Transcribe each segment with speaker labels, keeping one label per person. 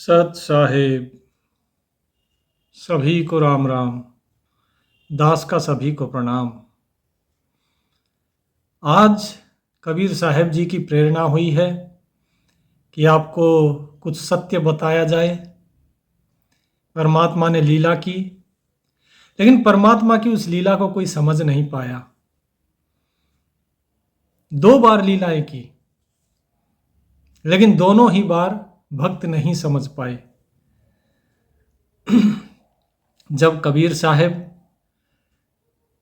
Speaker 1: सत साहेब, सभी को राम राम। दास का सभी को प्रणाम। आज कबीर साहब जी की प्रेरणा हुई है कि आपको कुछ सत्य बताया जाए। परमात्मा ने लीला की, लेकिन परमात्मा की उस लीला को कोई समझ नहीं पाया। 2 बार लीलाएं की, लेकिन दोनों ही बार भक्त नहीं समझ पाए। जब कबीर साहब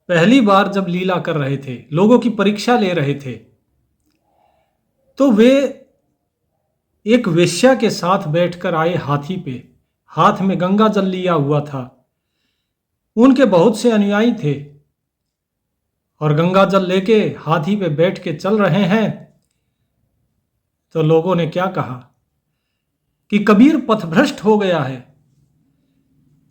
Speaker 1: पहली बार जब लीला कर रहे थे, लोगों की परीक्षा ले रहे थे, तो वे एक वेश्या के साथ बैठकर आए हाथी पे। हाथ में गंगा जल लिया हुआ था। उनके बहुत से अनुयायी थे और गंगा जल लेके हाथी पे बैठ के चल रहे हैं। तो लोगों ने क्या कहा कि कबीर पथभ्रष्ट हो गया है।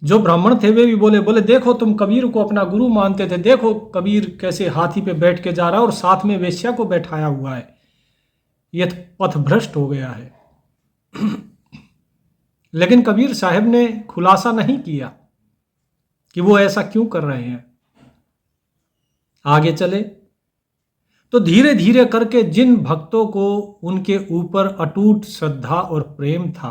Speaker 1: जो ब्राह्मण थे वे भी बोले बोले देखो, तुम कबीर को अपना गुरु मानते थे, देखो कबीर कैसे हाथी पे बैठ के जा रहा है और साथ में वेश्या को बैठाया हुआ है। ये पथभ्रष्ट हो गया है। लेकिन कबीर साहब ने खुलासा नहीं किया कि वो ऐसा क्यों कर रहे हैं। आगे चले तो धीरे धीरे करके जिन भक्तों को उनके ऊपर अटूट श्रद्धा और प्रेम था,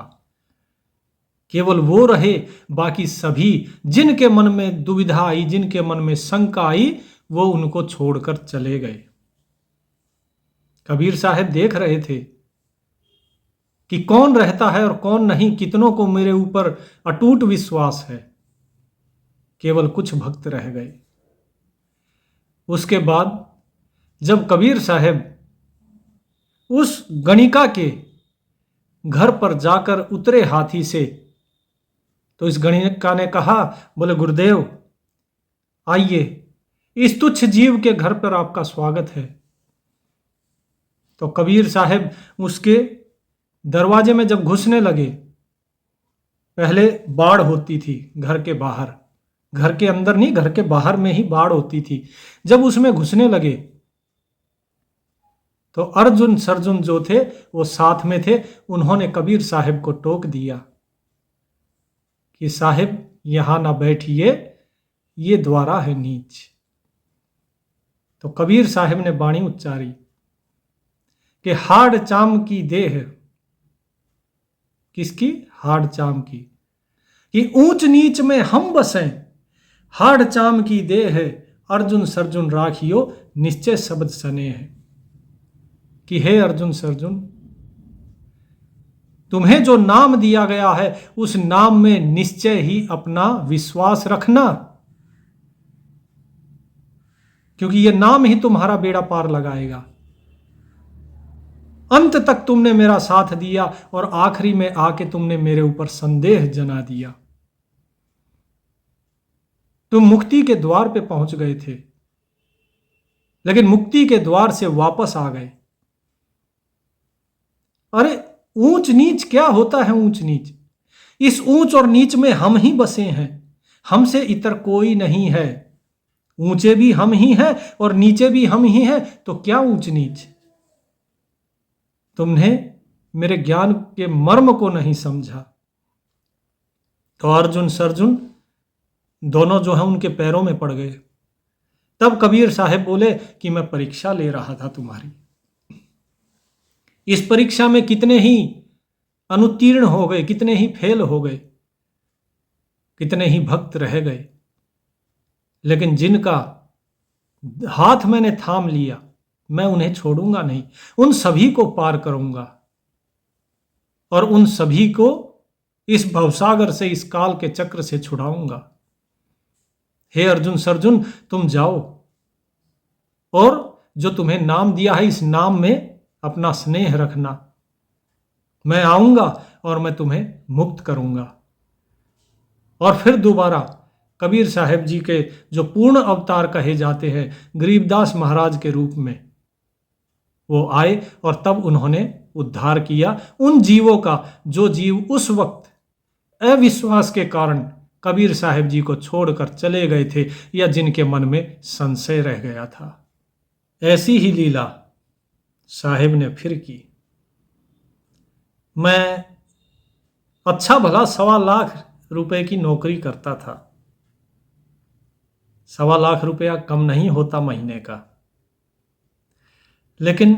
Speaker 1: केवल वो रहे, बाकी सभी जिनके मन में दुविधा आई, जिनके मन में शंका आई, वो उनको छोड़कर चले गए। कबीर साहब देख रहे थे कि कौन रहता है और कौन नहीं, कितनों को मेरे ऊपर अटूट विश्वास है। केवल कुछ भक्त रह गए। उसके बाद जब कबीर साहब उस गणिका के घर पर जाकर उतरे हाथी से, तो इस गणिका ने कहा, बोले गुरुदेव आइए, इस तुच्छ जीव के घर पर आपका स्वागत है। तो कबीर साहब उसके दरवाजे में जब घुसने लगे, पहले बाड़ होती थी घर के बाहर, घर के अंदर नहीं, घर के बाहर में ही बाड़ होती थी। जब उसमें घुसने लगे तो अर्जुन सर्जुन जो थे वो साथ में थे। उन्होंने कबीर साहब को टोक दिया कि साहब यहां ना बैठिए, ये द्वारा है नीच। तो कबीर साहब ने बाणी उच्चारी कि हाड़ चाम की देह, किसकी? हाड़ चाम की, कि ऊंच नीच में हम बसें, हाड़ चाम की देह है, अर्जुन सर्जुन राखियो निश्चय शब्द सने है। कि हे अर्जुन सर्जुन, तुम्हें जो नाम दिया गया है उस नाम में निश्चय ही अपना विश्वास रखना, क्योंकि यह नाम ही तुम्हारा बेड़ा पार लगाएगा। अंत तक तुमने मेरा साथ दिया और आखिरी में आके तुमने मेरे ऊपर संदेह जना दिया। तुम मुक्ति के द्वार पे पहुंच गए थे, लेकिन मुक्ति के द्वार से वापस आ गए। अरे ऊंच नीच क्या होता है? ऊंच नीच, इस ऊंच और नीच में हम ही बसे हैं, हमसे इतर कोई नहीं है। ऊंचे भी हम ही हैं और नीचे भी हम ही हैं, तो क्या ऊंच नीच? तुमने मेरे ज्ञान के मर्म को नहीं समझा। तो अर्जुन सर्जुन दोनों जो है उनके पैरों में पड़ गए। तब कबीर साहब बोले कि मैं परीक्षा ले रहा था तुम्हारी, इस परीक्षा में कितने ही अनुत्तीर्ण हो गए, कितने ही फेल हो गए, कितने ही भक्त रह गए, लेकिन जिनका हाथ मैंने थाम लिया, मैं उन्हें छोड़ूंगा नहीं, उन सभी को पार करूंगा और उन सभी को इस भवसागर से, इस काल के चक्र से छुड़ाऊंगा। हे अर्जुन सर्जुन, तुम जाओ और जो तुम्हें नाम दिया है इस नाम में अपना स्नेह रखना। मैं आऊंगा और मैं तुम्हें मुक्त करूंगा। और फिर दोबारा कबीर साहब जी के जो पूर्ण अवतार कहे जाते हैं गरीबदास महाराज के रूप में, वो आए और तब उन्होंने उद्धार किया उन जीवों का जो जीव उस वक्त अविश्वास के कारण कबीर साहब जी को छोड़कर चले गए थे या जिनके मन में संशय रह गया था। ऐसी ही लीला साहेब ने फिर की। मैं अच्छा भला 1.25 लाख की नौकरी करता था। 1.25 लाख रुपया कम नहीं होता महीने का। लेकिन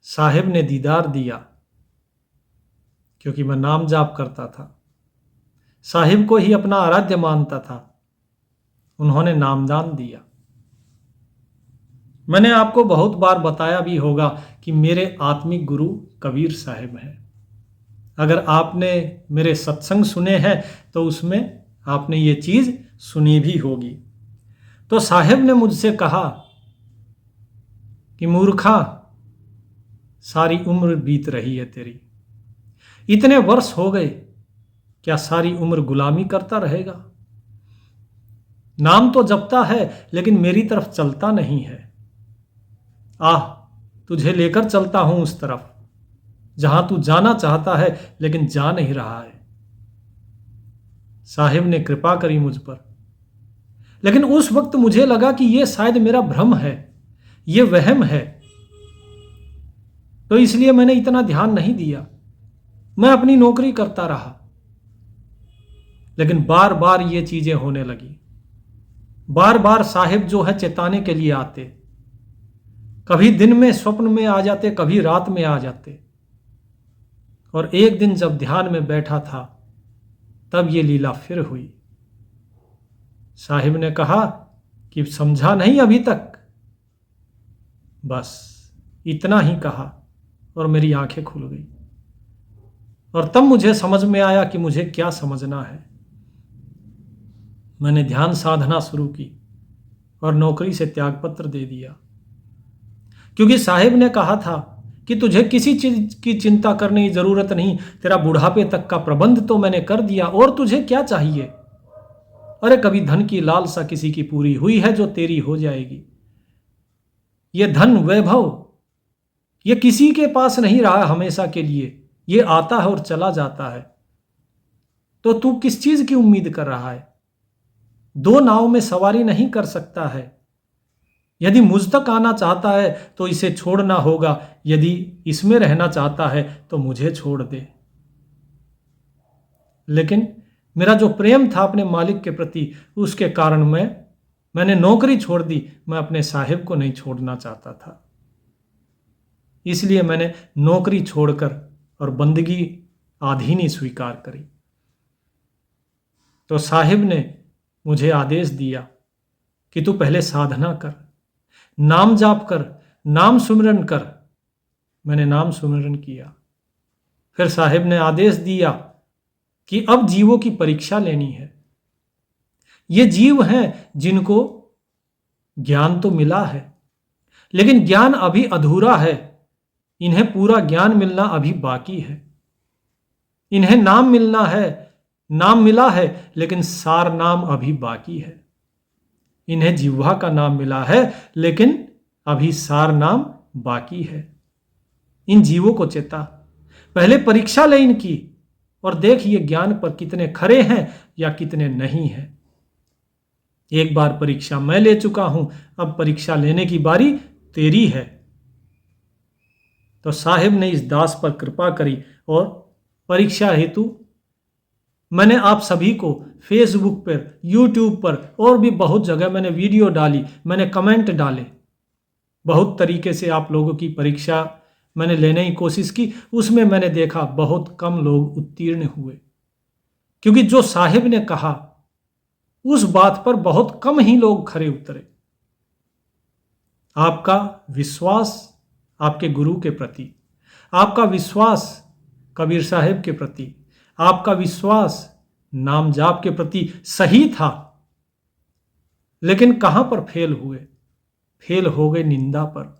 Speaker 1: साहिब ने दीदार दिया, क्योंकि मैं नाम जाप करता था, साहिब को ही अपना आराध्य मानता था। उन्होंने नामदान दिया। मैंने आपको बहुत बार बताया भी होगा कि मेरे आत्मिक गुरु कबीर साहिब हैं। अगर आपने मेरे सत्संग सुने हैं तो उसमें आपने ये चीज सुनी भी होगी। तो साहिब ने मुझसे कहा कि मूर्खा, सारी उम्र बीत रही है तेरी, इतने वर्ष हो गए, क्या सारी उम्र गुलामी करता रहेगा? नाम तो जपता है लेकिन मेरी तरफ चलता नहीं है। आह, तुझे लेकर चलता हूं उस तरफ जहां तू जाना चाहता है लेकिन जा नहीं रहा है। साहिब ने कृपा करी मुझ पर, लेकिन उस वक्त मुझे लगा कि यह शायद मेरा भ्रम है, यह वहम है, तो इसलिए मैंने इतना ध्यान नहीं दिया। मैं अपनी नौकरी करता रहा। लेकिन बार बार ये चीजें होने लगी। बार बार साहिब जो है चेताने के लिए आते। कभी दिन में स्वप्न में आ जाते, कभी रात में आ जाते। और एक दिन जब ध्यान में बैठा था तब ये लीला फिर हुई। साहिब ने कहा कि समझा नहीं अभी तक? बस इतना ही कहा और मेरी आंखें खुल गई। और तब मुझे समझ में आया कि मुझे क्या समझना है। मैंने ध्यान साधना शुरू की और नौकरी से त्यागपत्र दे दिया, क्योंकि साहिब ने कहा था कि तुझे किसी चीज की चिंता करने की जरूरत नहीं, तेरा बुढ़ापे तक का प्रबंध तो मैंने कर दिया, और तुझे क्या चाहिए? अरे कभी धन की लालसा किसी की पूरी हुई है जो तेरी हो जाएगी। ये धन वैभव ये किसी के पास नहीं रहा हमेशा के लिए, ये आता है और चला जाता है। तो तू किस चीज की उम्मीद कर रहा है? 2 नाव में सवारी नहीं कर सकता है। यदि मुझ तक आना चाहता है तो इसे छोड़ना होगा, यदि इसमें रहना चाहता है तो मुझे छोड़ दे। लेकिन मेरा जो प्रेम था अपने मालिक के प्रति, उसके कारण मैंने नौकरी छोड़ दी। मैं अपने साहिब को नहीं छोड़ना चाहता था, इसलिए मैंने नौकरी छोड़कर और बंदगी आधीनी स्वीकार करी। तो साहिब ने मुझे आदेश दिया कि तू पहले साधना कर, नाम जाप कर, नाम सुमिरन कर। मैंने नाम सुमिरन किया। फिर साहिब ने आदेश दिया कि अब जीवों की परीक्षा लेनी है। ये जीव हैं जिनको ज्ञान तो मिला है, लेकिन ज्ञान अभी अधूरा है। इन्हें पूरा ज्ञान मिलना अभी बाकी है। इन्हें नाम मिलना है, नाम मिला है, लेकिन सार नाम अभी बाकी है। इन्हें जिह्वा का नाम मिला है, लेकिन अभी सार नाम बाकी है। इन जीवों को चेता, पहले परीक्षा ले इनकी और देख ये ज्ञान पर कितने खरे हैं या कितने नहीं हैं। एक बार परीक्षा मैं ले चुका हूं, अब परीक्षा लेने की बारी तेरी है। तो साहिब ने इस दास पर कृपा करी और परीक्षा हेतु मैंने आप सभी को फेसबुक पर, यूट्यूब पर और भी बहुत जगह मैंने वीडियो डाली, मैंने कमेंट डाले। बहुत तरीके से आप लोगों की परीक्षा मैंने लेने की कोशिश की। उसमें मैंने देखा बहुत कम लोग उत्तीर्ण हुए, क्योंकि जो साहिब ने कहा उस बात पर बहुत कम ही लोग खरे उतरे। आपका विश्वास आपके गुरु के प्रति, आपका विश्वास कबीर साहिब के प्रति, आपका विश्वास नाम जाप के प्रति सही था, लेकिन कहां पर फेल हुए? फेल हो गए निंदा पर।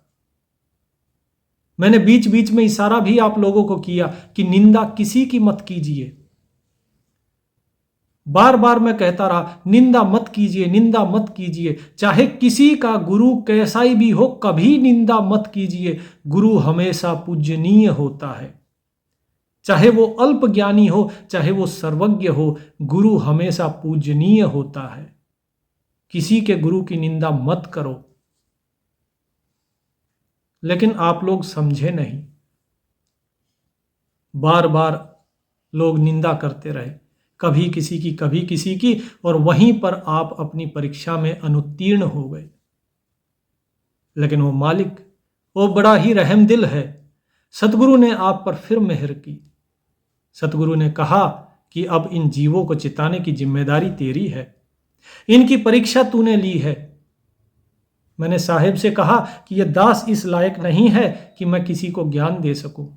Speaker 1: मैंने बीच बीच में इशारा भी आप लोगों को किया कि निंदा किसी की मत कीजिए। बार बार मैं कहता रहा, निंदा मत कीजिए, निंदा मत कीजिए। चाहे किसी का गुरु कैसा ही भी हो, कभी निंदा मत कीजिए। गुरु हमेशा पूजनीय होता है। चाहे वो अल्प ज्ञानी हो, चाहे वो सर्वज्ञ हो, गुरु हमेशा पूजनीय होता है। किसी के गुरु की निंदा मत करो। लेकिन आप लोग समझे नहीं। बार बार लोग निंदा करते रहे, कभी किसी की, और वहीं पर आप अपनी परीक्षा में अनुत्तीर्ण हो गए। लेकिन वो मालिक, वो बड़ा ही रहमदिल है। सतगुरु ने आप पर फिर मेहर की। सतगुरु ने कहा कि अब इन जीवों को चिताने की जिम्मेदारी तेरी है, इनकी परीक्षा तूने ली है। मैंने साहिब से कहा कि यह दास इस लायक नहीं है कि मैं किसी को ज्ञान दे सकूं।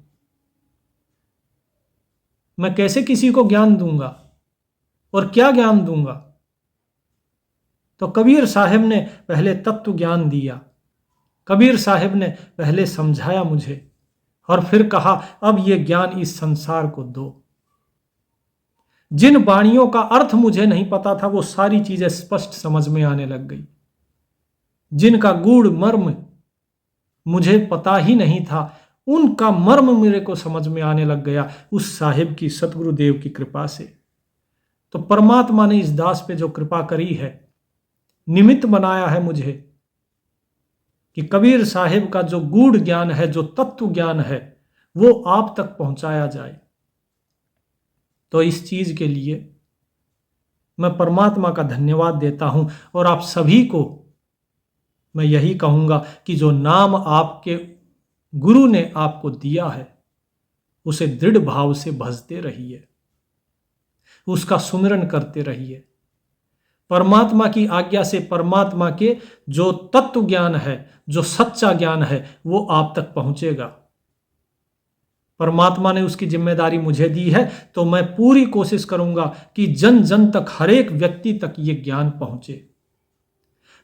Speaker 1: मैं कैसे किसी को ज्ञान दूंगा और क्या ज्ञान दूंगा? तो कबीर साहिब ने पहले तत्व ज्ञान दिया। कबीर साहिब ने पहले समझाया मुझे और फिर कहा, अब यह ज्ञान इस संसार को दो। जिन वाणियों का अर्थ मुझे नहीं पता था, वो सारी चीजें स्पष्ट समझ में आने लग गई। जिनका गूढ़ मर्म मुझे पता ही नहीं था, उनका मर्म मेरे को समझ में आने लग गया उस साहिब की, सतगुरुदेव की कृपा से। तो परमात्मा ने इस दास पे जो कृपा करी है, निमित्त बनाया है मुझे कि कबीर साहिब का जो गूढ़ ज्ञान है, जो तत्व ज्ञान है, वो आप तक पहुंचाया जाए। तो इस चीज के लिए मैं परमात्मा का धन्यवाद देता हूं। और आप सभी को मैं यही कहूंगा कि जो नाम आपके गुरु ने आपको दिया है, उसे दृढ़ भाव से भजते रहिए, उसका सुमिरन करते रहिए। परमात्मा की आज्ञा से परमात्मा के जो तत्व ज्ञान है, जो सच्चा ज्ञान है, वो आप तक पहुंचेगा। परमात्मा ने उसकी जिम्मेदारी मुझे दी है, तो मैं पूरी कोशिश करूंगा कि जन जन तक, हर एक व्यक्ति तक ये ज्ञान पहुंचे।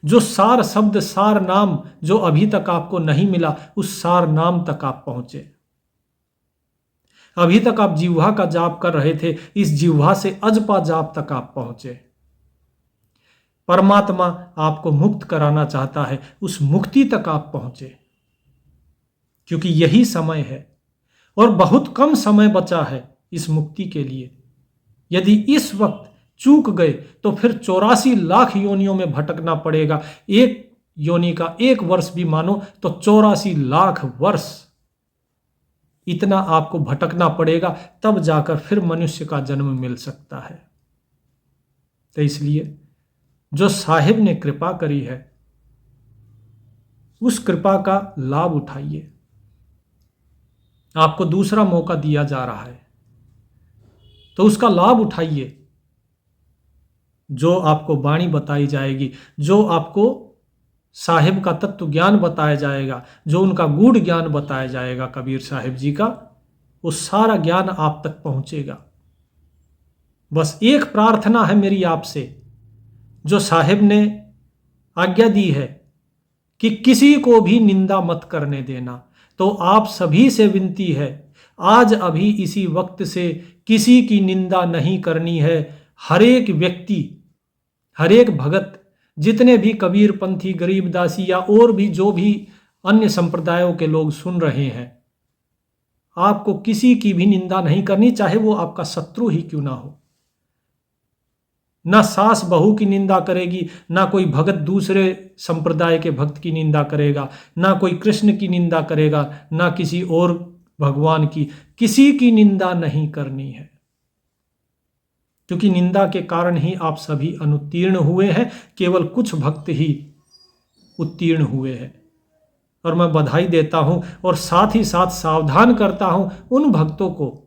Speaker 1: जो सार शब्द, सार नाम जो अभी तक आपको नहीं मिला, उस सार नाम तक आप पहुंचे। अभी तक आप जिह्वा का जाप कर रहे थे, इस जिह्वा से अजपा जाप तक आप पहुंचे। परमात्मा आपको मुक्त कराना चाहता है, उस मुक्ति तक आप पहुंचे, क्योंकि यही समय है और बहुत कम समय बचा है इस मुक्ति के लिए। यदि इस वक्त चूक गए तो फिर 84 लाख योनियों में भटकना पड़ेगा। एक योनि का 1 वर्ष भी मानो तो 84 लाख वर्ष, इतना आपको भटकना पड़ेगा, तब जाकर फिर मनुष्य का जन्म मिल सकता है। तो इसलिए जो साहिब ने कृपा करी है, उस कृपा का लाभ उठाइए। आपको दूसरा मौका दिया जा रहा है, तो उसका लाभ उठाइए। जो आपको वाणी बताई जाएगी, जो आपको साहिब का तत्व ज्ञान बताया जाएगा, जो उनका गूढ़ ज्ञान बताया जाएगा कबीर साहिब जी का, वो सारा ज्ञान आप तक पहुंचेगा। बस एक प्रार्थना है मेरी आपसे, जो साहिब ने आज्ञा दी है कि किसी को भी निंदा मत करने देना, तो आप सभी से विनती है, आज अभी इसी वक्त से किसी की निंदा नहीं करनी है। हर एक व्यक्ति, हर एक भगत, जितने भी कबीर पंथी, गरीबदासी या और भी जो भी अन्य संप्रदायों के लोग सुन रहे हैं, आपको किसी की भी निंदा नहीं करनी, चाहे वो आपका शत्रु ही क्यों ना हो। ना सास बहू की निंदा करेगी, ना कोई भगत दूसरे संप्रदाय के भक्त की निंदा करेगा, ना कोई कृष्ण की निंदा करेगा, ना किसी और भगवान की, किसी की निंदा नहीं करनी है, क्योंकि निंदा के कारण ही आप सभी अनुत्तीर्ण हुए हैं। केवल कुछ भक्त ही उत्तीर्ण हुए हैं, और मैं बधाई देता हूं और साथ ही साथ सावधान करता हूं उन भक्तों को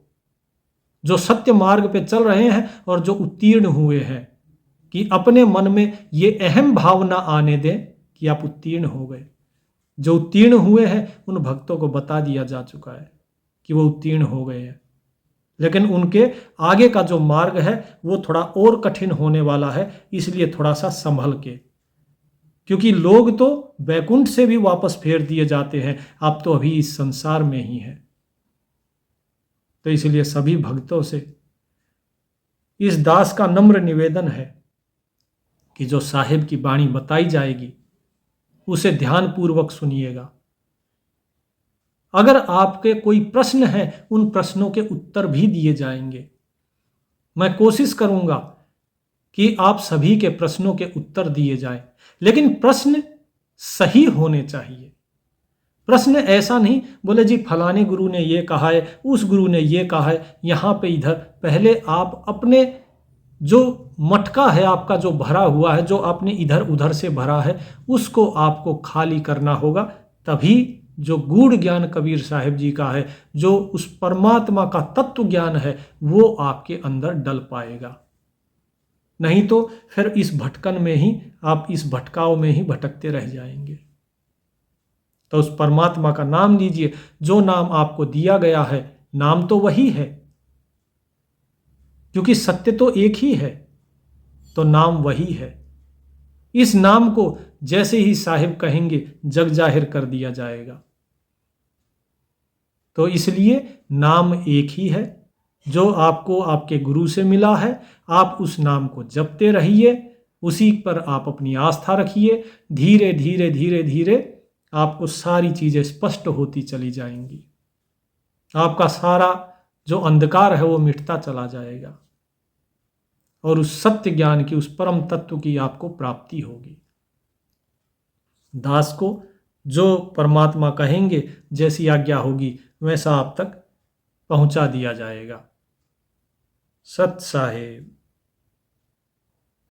Speaker 1: जो सत्य मार्ग पे चल रहे हैं और जो उत्तीर्ण हुए हैं, कि अपने मन में ये अहम भावना आने दें कि आप उत्तीर्ण हो गए। जो उत्तीर्ण हुए हैं उन भक्तों को बता दिया जा चुका है कि वो उत्तीर्ण हो गए हैं, लेकिन उनके आगे का जो मार्ग है वो थोड़ा और कठिन होने वाला है, इसलिए थोड़ा सा संभल के, क्योंकि लोग तो वैकुंठ से भी वापस फेर दिए जाते हैं, आप तो अभी इस संसार में ही हैं। तो इसलिए सभी भक्तों से इस दास का नम्र निवेदन है कि जो साहिब की वाणी बताई जाएगी उसे ध्यानपूर्वक सुनिएगा। अगर आपके कोई प्रश्न हैं, उन प्रश्नों के उत्तर भी दिए जाएंगे। मैं कोशिश करूंगा कि आप सभी के प्रश्नों के उत्तर दिए जाएं, लेकिन प्रश्न सही होने चाहिए। प्रश्न ऐसा नहीं बोले जी फलाने गुरु ने ये कहा है, उस गुरु ने ये कहा है, यहाँ पे इधर। पहले आप अपने जो मटका है आपका जो भरा हुआ है, जो आपने इधर उधर से भरा है, उसको आपको खाली करना होगा। तभी जो गूढ़ ज्ञान कबीर साहिब जी का है, जो उस परमात्मा का तत्व ज्ञान है, वो आपके अंदर डल पाएगा। नहीं तो फिर इस भटकन में ही आप, इस भटकाव में ही भटकते रह जाएंगे। तो उस परमात्मा का नाम लीजिए। जो नाम आपको दिया गया है, नाम तो वही है, क्योंकि सत्य तो एक ही है, तो नाम वही है। इस नाम को जैसे ही साहिब कहेंगे जग जाहिर कर दिया जाएगा। तो इसलिए नाम एक ही है, जो आपको आपके गुरु से मिला है। आप उस नाम को जपते रहिए, उसी पर आप अपनी आस्था रखिए। धीरे धीरे धीरे धीरे आपको सारी चीज़ें स्पष्ट होती चली जाएंगी। आपका सारा जो अंधकार है वो मिटता चला जाएगा और उस सत्य ज्ञान की, उस परम तत्व की आपको प्राप्ति होगी। दास को जो परमात्मा कहेंगे, जैसी आज्ञा होगी, वैसा आप तक पहुंचा दिया जाएगा। सत साहेब।